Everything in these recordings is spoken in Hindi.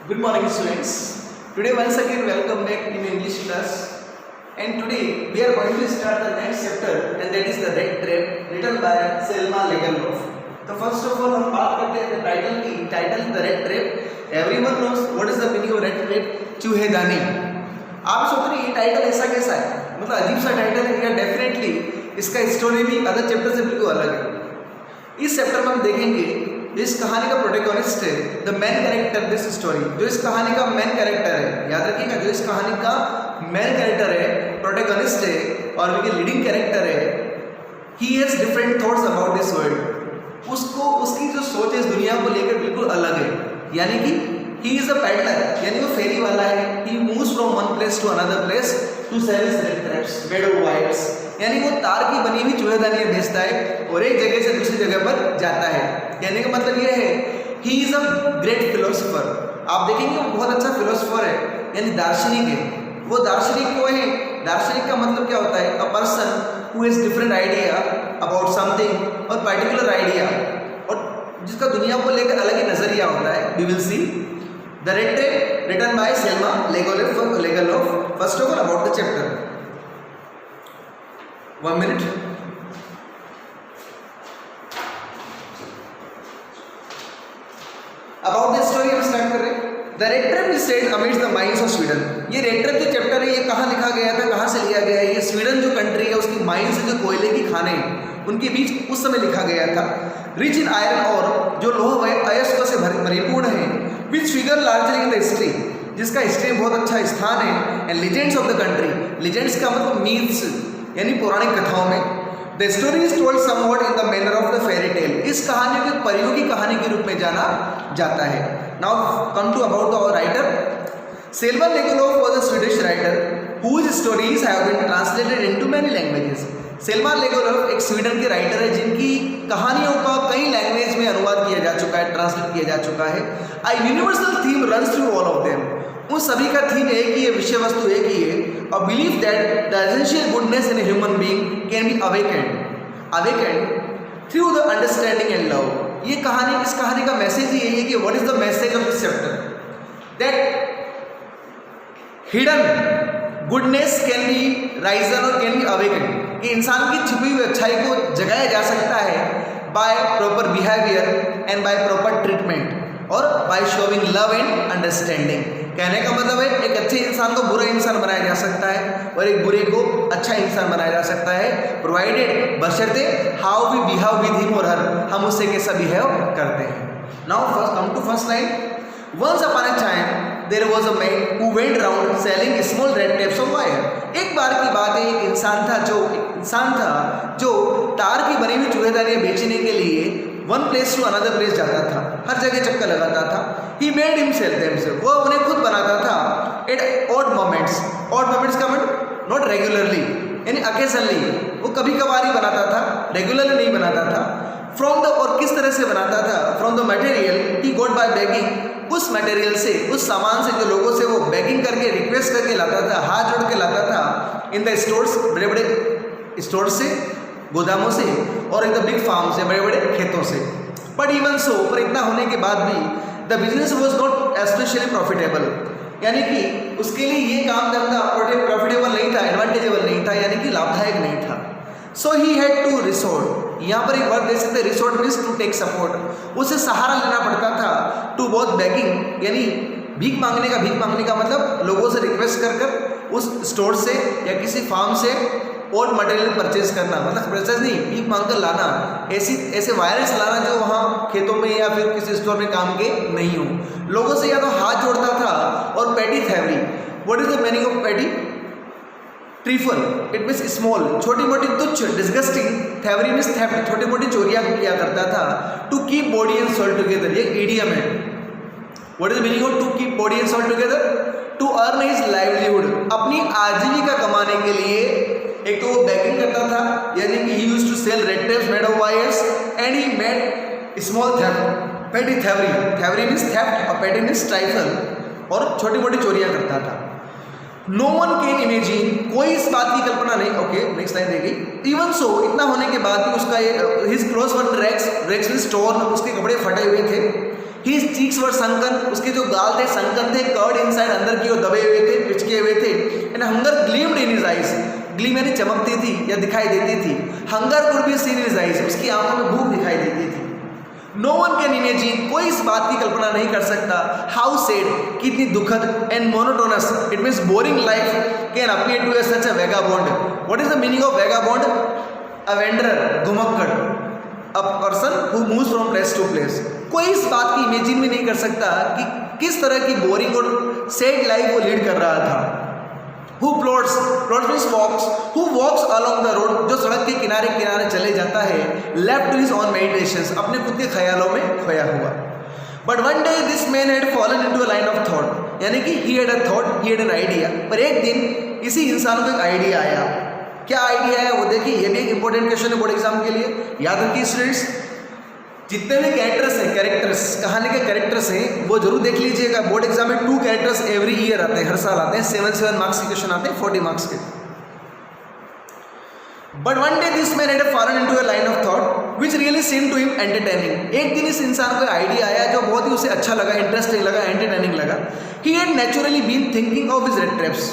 Good morning, students. Today once again welcome back in English class. And today we are going to start the next chapter, and that is the Red Trap, written by Selma Lagerlöf. So first of all हम बात करते हैं टाइटल की. Title the rat trap. Everyone knows what is the meaning of rat trap. चूहेदानी. आप सोच रहे ये टाइटल ऐसा कैसा है, मतलब अजीब सा टाइटल है. डेफिनेटली इसका स्टोरी भी अदर चैप्टर से बिल्कुल अलग है. इस चैप्टर में हम देखेंगे इस कहानी का प्रोटैगनिस्ट है, the main character this story. जो इस कहानी का मेन कैरेक्टर है, याद रखिएगा, जो इस कहानी का मेन कैरेक्टर है, प्रोटैगनिस्ट है और लीडिंग कैरेक्टर है, he has different thoughts about this world. उसको उसकी जो सोच है इस दुनिया को लेकर बिल्कुल अलग है. यानी कि ही इज अ पैडलर, यानी वो फेरी वाला है. He moves from one place to another place to sell his rat traps made of wires. यानी वो तार की बनी हुई चूहेदानियां बेचता है और एक जगह से दूसरी जगह पर जाता है. कहने का मतलब ये है he is a great philosopher. आप देखेंगे वो बहुत अच्छा फिलोसोफर है, यानी दार्शनिक है. वो दार्शनिक क्यों है? दार्शनिक का मतलब क्या होता है? A person who has different idea about something और पर्टिकुलर आइडिया, और जिसका दुनिया को लेकर अलग ही नजरिया होता है. We will see the rat trap written by Selma Lagerlöf. First of all about the chapter. 1 minute. About the story हम स्टार्ट कर रहे हैं. The rat trap is set amidst the mines of Sweden. ये रेड ट्रैप जो चैप्टर है ये कहाँ लिखा गया था, कहाँ से लिया गया है? ये स्वीडन जो कंट्री है उसकी माइंस, जो कोयले की खाने उनके बीच उस समय लिखा गया था. रिच इन आयरन और जो लोह व अयस्क से परिपूर्ण है. Which figure largely in the history, जिसका हिस्ट्री में बहुत अच्छा स्थान है. And legends of the country. Legends का मतलब मीथ्स, यानी पौराणिक कथाओं में. The story is told somewhat in the manner of the fairy tale. इस कहानी को परियों की कहानी के रूप में जाना जाता है. Now come to about the writer. Selma Lagerlöf was a Swedish writer whose stories have been translated into many languages. Selma Lagerlöf एक स्वीडन के राइटर है जिनकी कहानियों का कई लैंग्वेज में अनुवाद किया जा चुका है, ट्रांसलेट किया जा चुका है. A universal theme runs through all of them. उन सभी का थीम एक ही है, विषय वस्तु एक ही है. A belief that the essential goodness in a human being can be awakened through the understanding and love. ये कहानी, इस कहानी का मैसेज ही यही है कि what is the message of this chapter? That hidden goodness can be risen or can be awakened. कि इंसान की छुपी हुई अच्छाई को जगाया जा सकता है by proper behavior and by proper treatment और by showing love and understanding. कहने का मतलब है एक अच्छे इंसान को बुरा इंसान बनाया जा सकता है और एक बुरे को अच्छा इंसान बनाया जा सकता है, प्रोवाइडेड बशर्ते how we behave with him और हर, हम उससे कैसा बिहेव करते हैं. Now first come to first line. Once upon a time there was a man who went around selling small rat traps of wire. एक बार की बात है, एक इंसान था जो तार की बनी हुई चूहेदानियां बेचने के लिए one place to another place जाता था, हर जगह चक्कर लगाता था. ही मेड हिमसेल्फ देमसेल्फ, वो उन्हें खुद बनाता था. At odd moments. Odd moments का मतलब नॉट रेगुलरली, यानी अकेजनली. वो कभी कभार ही बनाता था, रेगुलरली नहीं बनाता था. फ्रॉम द, और किस तरह से बनाता था? From the material he got by begging. उस मटेरियल से, उस सामान से जो लोगों से वो बेगिंग करके, रिक्वेस्ट करके लाता था, हाथ जोड़ के लाता था. इन द स्टोर्स, बड़े बड़े स्टोर से, गोदामों से, और इन द बिग फार्म से, बड़े बड़े खेतों से. बट इवन सो, पर इतना होने के बाद भी the business was not especially profitable. यानी कि उसके लिए ये काम धंधा प्रॉफिटेबल नहीं था, एडवांटेजेबल नहीं था, यानी कि लाभदायक नहीं था. So he had to resort. यहाँ पर एक वर्ड दे सकते, resort means to take support. उसे सहारा लेना पड़ता था. टू बोथ बेगिंग, यानी भीख मांगने का मतलब लोगों से रिक्वेस्ट कर उस स्टोर से या किसी फार्म से और मटेरियल परचेज करना, मतलब परचेज नहीं, भीख मांग कर लाना. ऐसे वायरस लाना जो वहाँ खेतों में या फिर किसी स्टोर में काम के नहीं हो. लोगों से या तो हाथ जोड़ता था. और petty thievery. What is the meaning of petty? Trifle. It means small, छोटी मोटी, तुच्छ, डिस्गस्टिंग. थैवरी मीन्स थेफ्ट, छोटी मोटी चोरियां किया करता था. To keep body and soul together, ये ईडियम है. What is the meaning of to keep body and soul together? To earn his livelihood, अपनी आजीविका कमाने के लिए. एक तो वो बेगिंग करता था, यानी कि he used to sell rat traps made of wires and he made small theft, petty thievery. थेवरी means theft और पेटी मीन्स ट्राइफल, और छोटी मोटी चोरियां करता था. नो वन कैन इमेजिन, कोई इस बात की कल्पना नहीं. ओके, नेक्स्ट लाइन देगी. इवन सो, इतना होने के बाद भी उसका his clothes were rags means torn, उसके कपड़े फटे हुए थे. His cheeks were sunken, उसके जो गाल थे sunken थे, curved inside, अंदर की ओर दबे हुए थे, पिचके हुए थे, and hunger gleamed in his eyes, gleam यानी चमकती थी या दिखाई देती थी, hunger could be seen in his eyes, उसकी आंखों में भूख दिखाई देती थी। No one can imagine, कोई इस बात की कल्पना नहीं कर सकता, how sad, कितनी दुखद and monotonous, it means boring life can appear to such a vagabond. What is the meaning of vagabond? A wanderer, घुमक्कड़, a person who moves from place to place. कोई इस बात की इमेजिन भी नहीं कर सकता कि किस तरह की बोरिंग और सैड लाइफ वो लीड कर रहा था। Who plods means walks, who walks along the road, जो सड़क के किनारे किनारे चले जाता है, left to his own meditations, अपने खुद के ख्यालों में खोया हुआ। But one day this man had fallen into a line of thought, यानी कि he had a thought, he had an idea, पर एक दिन इसी इंसान को एक आइडिया आया। क्या आइडिया है वो देखिए, ये भी एक इंपॉर्टेंट क्वेश्चन है बोर्ड एग्जाम के लिए, याद रखिए स्टूडेंट्स। जितने भी कैरेक्टर्स कहानी के कैरेक्टर्स हैं वो जरूर देख लीजिएगा। बोर्ड एग्जाम में 2 कैरेक्टर्स एवरी ईयर आते हैं, हर साल आते हैं, 7 मार्क्स के क्वेश्चन आते हैं, 40 मार्क्स के। But one day this man had fallen into a line of thought which really seemed to him entertaining. एक दिन इस इंसान को आइडिया आया जो बहुत ही उसे अच्छा लगा, इंटरेस्टिंग लगा, एंटरटेनिंग लगा। He had naturally been thinking of his rat traps,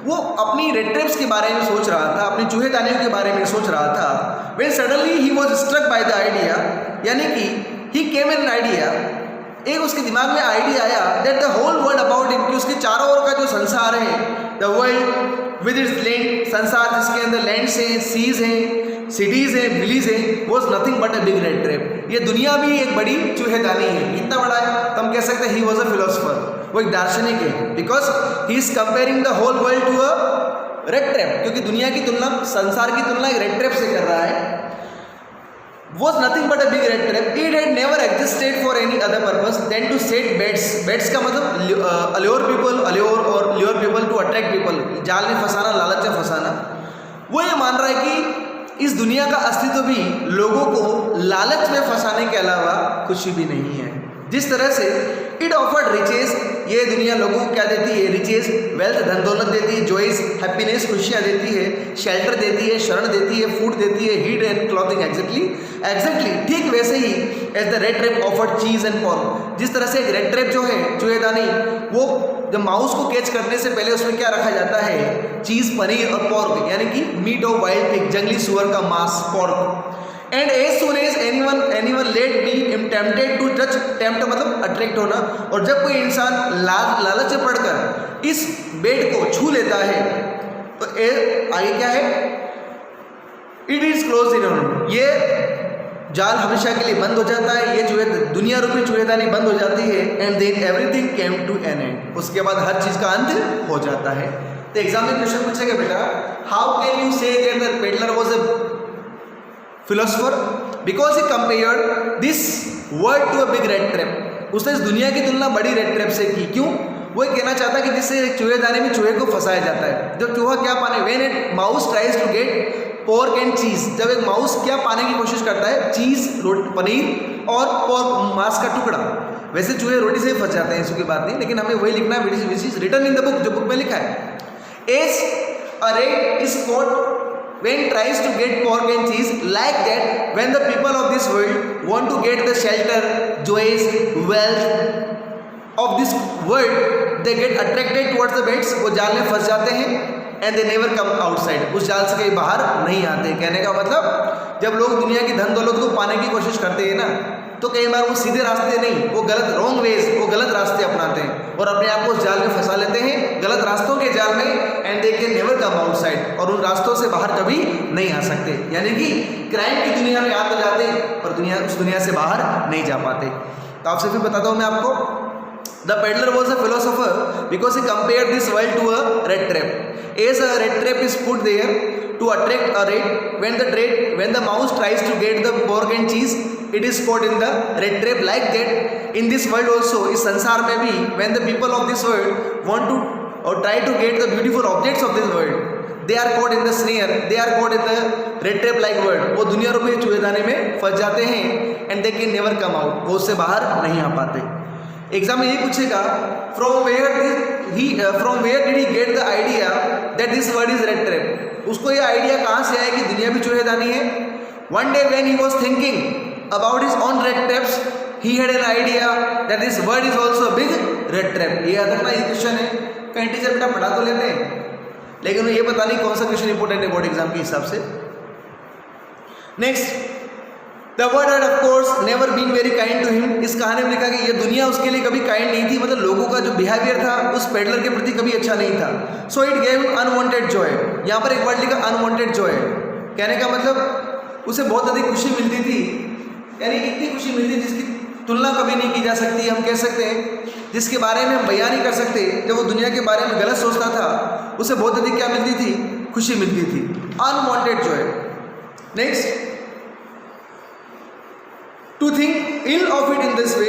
वो अपनी रेड ट्रैप्स के बारे में सोच रहा था, अपनी चूहेदानियों के बारे में सोच रहा था। When suddenly he was struck by the idea, यानी कि ही केम एन आइडिया, एक उसके दिमाग में आइडिया आया that the whole world about him, कि उसके चारों ओर का जो संसार है, the world with its land, संसार जिसके अंदर लैंड्स हैं, सीज हैं, सिटीज हैं, विलीज हैं, was nothing but a big rat trap. ये दुनिया भी एक बड़ी चूहेदानी है। कितना बड़ा है तो हम कह सकते हैं ही वाज अ फिलोसोफर, वो एक दार्शनिक है, because he is comparing the whole world to a rat trap, क्योंकि दुनिया की तुलना, संसार की तुलना एक रेड ट्रैप से कर रहा है। Was nothing but a big red trap. It had never existed for any other purpose than to set bets. Bets का मतलब allure people to attract people. जाल में फंसाना, लालच में फंसाना। वो ये मान रहा है कि इस दुनिया का अस्तित्व भी लोगों को लालच में फंसाने के अलावा कुछ भी नहीं है। जिस तरह से इट ऑफर्ड रिचेस, ये दुनिया लोगों को क्या देती है? रिचेस, वेल्थ, धन दौलत देती है, जॉयस, हैप्पीनेस, खुशियाँ देती है, शेल्टर देती है, शरण देती है, फूड देती है, हीट एंड क्लॉथिंग। एग्जैक्टली ठीक वैसे ही as the rat trap offered cheese and pork. जिस तरह से एक रेड ट्रैप जो है चूहेदानी, वो जब माउस को कैच करने से पहले उसमें क्या रखा जाता है? चीज, पनीर और पॉर्क, यानी कि मीट ऑफ वाइल्ड पिग, जंगली सुअर का मांस, pork. And as soon as anyone let be tempted to touch, tempt मतलब अट्रैक्ट होना, और जब कोई इंसान लालच में पड़कर इस बेड को छू लेता है तो आगे क्या है? इट इज क्लोज इन, ये जाल हमेशा के लिए बंद हो जाता है, ये दुनिया रूपी चूहेदानी बंद हो जाती है। And then everything came to an end, उसके बाद हर चीज का अंत हो जाता है। तो एग्जाम में क्वेश्चन पूछेगा बेटा, how can you say that the peddler was a philosopher? Because he compared this world to a big rat trap. उसने इस दुनिया की तुलना बड़ी रेड ट्रैप से की। क्यों? वो कहना चाहता है कि जिससे चूहेदानी में चूहे को फंसाया जाता है। जब चूहा क्या पाने, when it mouse tries to get pork and cheese, जब एक माउस क्या पाने की कोशिश करता है? चीज, पनीर और पोर्क, मांस का टुकड़ा। वैसे चूहे रोटी से ही फंस जाते हैं, इसकी बात नहीं, लेकिन हमें वही लिखना है which is written in the book, जो बुक में लिखा है। As a rat is caught when tries to get pork and cheese, like that when the people of this world want to get the shelter, joys, wealth of this world, they get attracted towards the beds, वो जाल में फंस जाते हैं, and they never come outside, उस जाल से कहीं बाहर नहीं आते। कहने का मतलब जब लोग दुनिया की धन दौलत को पाने की कोशिश करते हैं ना, तो कई बार वो सीधे रास्ते नहीं, वो गलत रॉन्ग वेज, वो गलत रास्ते अपनाते हैं और अपने आप को उस जाल में फंसा लेते हैं, गलत रास्तों के जाल में। And they can never come outside, और उन रास्तों से बाहर कभी नहीं आ सकते। यानी कि क्राइम की दुनिया में आ तो जाते हैं पर उस दुनिया से बाहर नहीं जा पाते। तो आपसे फिर बताता हूँ मैं आपको, the peddler was a philosopher because he compare this world to a rat trap. As a rat trap is put there to attract a rat, when the mouse tries to get the pork and cheese, it is caught in the red trap। like that in this world also, इस संसार में भी, when the people of this world want to or try to get the beautiful objects of this world, they are caught in the snare, they are caught in the red trap like world। वो दुनिया रूपी चूहेदानी में फंस जाते हैं and they can never come out, वो उससे बाहर नहीं आ पाते। एग्जाम में ये पूछेगा, from where did he get the idea that this world is red trap? उसको ये आइडिया कहाँ से आया कि दुनिया भी चूहेदानी है? One day when he was thinking about his own red traps, he had an idea that this world is also a big red trap. ये याद रखना, ये क्वेश्चन है, कहीं टीचर बेटा पढ़ा तो लेते हैं लेकिन उन्हें ये पता नहीं कौन सा क्वेश्चन इंपॉर्टेंट है बोर्ड एग्जाम के हिसाब से. Next, the world had of course never been very kind to him. इस कहानी में लिखा कि ये दुनिया उसके लिए कभी काइंड नहीं थी, मतलब लोगों का जो बिहेवियर था उस पेडलर के प्रति कभी अच्छा नहीं था. So it gave unwanted Joy. यहाँ पर एक वर्ड लिखा अनवांटेड जॉय, कहने का मतलब उसे बहुत अधिक खुशी मिलती थी, यानी इतनी खुशी मिलती थी जिसकी तुलना कभी नहीं की जा सकती. हम कह सकते हैं जिसके बारे में हम बयान नहीं कर सकते. जब वो दुनिया के बारे में गलत सोचता था उसे बहुत अधिक क्या मिलती थी, खुशी मिलती थी, unwanted joy. Next, to think ill of it in this way,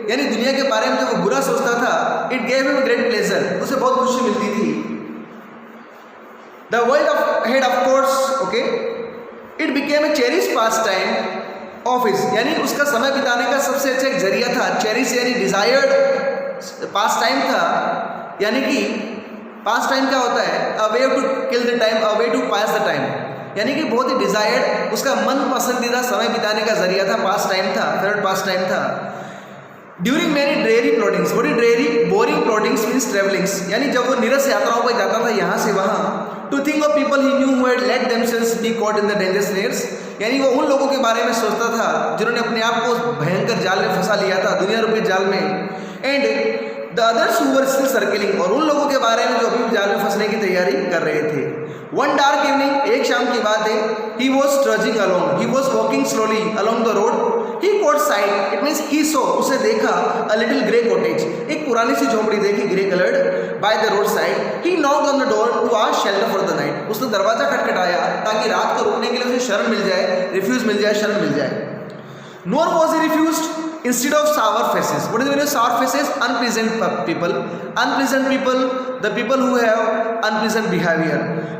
यानी दुनिया के बारे में जब वो बुरा सोचता था, it gave him great pleasure, उसे बहुत खुशी मिलती थी. The world had of course, okay, it became a cherish pass time of his, यानी उसका समय बिताने का सबसे अच्छा एक जरिया था. चेरिश यानी डिजायर्ड पास टाइम था, यानी कि पास टाइम क्या होता है, a way to kill the time, a way to pass the time, यानी कि बहुत ही डिजायर्ड, उसका मन पसंदीदा समय बिताने का जरिया था, पास टाइम था, फेवरेट पास टाइम था. During many dreary ploddings, what is dreary, boring ploddings means travellings, यानी जब वो नीरस यात्राओं पर जाता था यहाँ से वहाँ. To think of people he knew who had let themselves be caught in the dangerous snares, यानी वो उन लोगों के बारे में सोचता था जिन्होंने अपने आप को भयंकर जाल में फंसा लिया था, दुनिया रूपी जाल में. And the others who were still circling, और उन लोगों के बारे में जो अभी जाल में फंसने की तैयारी कर रहे थे. वन डार्क इवनिंग, एक शाम की बात है, he was trudging along, he was walking slowly along the road, he caught sight, it means he saw, उसे देखा, अ लिटिल ग्रे कॉटेज, एक पुरानी सी झोंपड़ी देखी grey coloured by the road side. He knocked on the door to ask shelter for the night, उसने दरवाजा खटखटाया ताकि रात को रुकने के लिए उसे शरण मिल जाए, रिफ्यूज मिल जाए, शरण मिल जाए. Nor was he refused. Instead of sour faces, what is the meaning of sour faces? Unpleasant people. Unpleasant people, the people who have unpleasant behavior,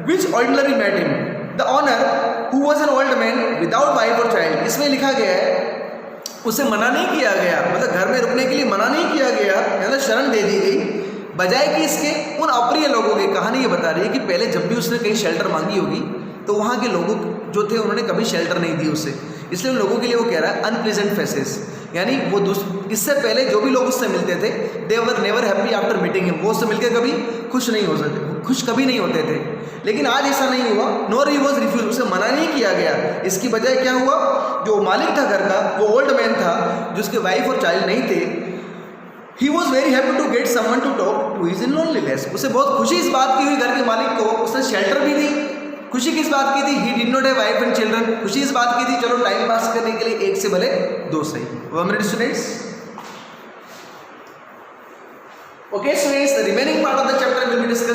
which ordinarily met him. The owner, who was an old man without wife or child. इसमें लिखा गया है उसे मना नहीं किया गया, मतलब घर में रुकने के लिए मना नहीं किया गया, मतलब शरण दे दी गई, बजाय कि इसके उन अप्रिय लोगों की. कहानी ये बता रही है कि पहले जब भी उसने कहीं शेल्टर मांगी होगी तो वहाँ के लोगों जो थे उन्होंने कभी शेल्टर नहीं दी उसे, इसलिए उन लोगों के लिए वो कह रहा है अनप्लीजेंट फेसेस, यानी वो इससे पहले जो भी लोग उससे मिलते थे, they were never happy after meeting him, वो उससे मिलकर कभी खुश नहीं हो सकते, खुश कभी नहीं होते थे. लेकिन आज ऐसा नहीं हुआ. नॉर ही वॉज रिफ्यूज, उसे मना नहीं किया गया. इसकी बजाय क्या हुआ, जो मालिक था घर का, वो ओल्ड मैन था जिसके वाइफ और चाइल्ड नहीं थे, he was very happy to get someone to talk to his in loneliness, उसे बहुत खुशी इस बात की हुई घर के मालिक को, उसने शेल्टर भी दी. खुशी किस बात की थी, he did not have wife and children, खुशी इस बात की थी चलो टाइम पास करने के लिए एक से भले दो सही. 1 minute students. Okay students, the remaining part of the chapter will be discussed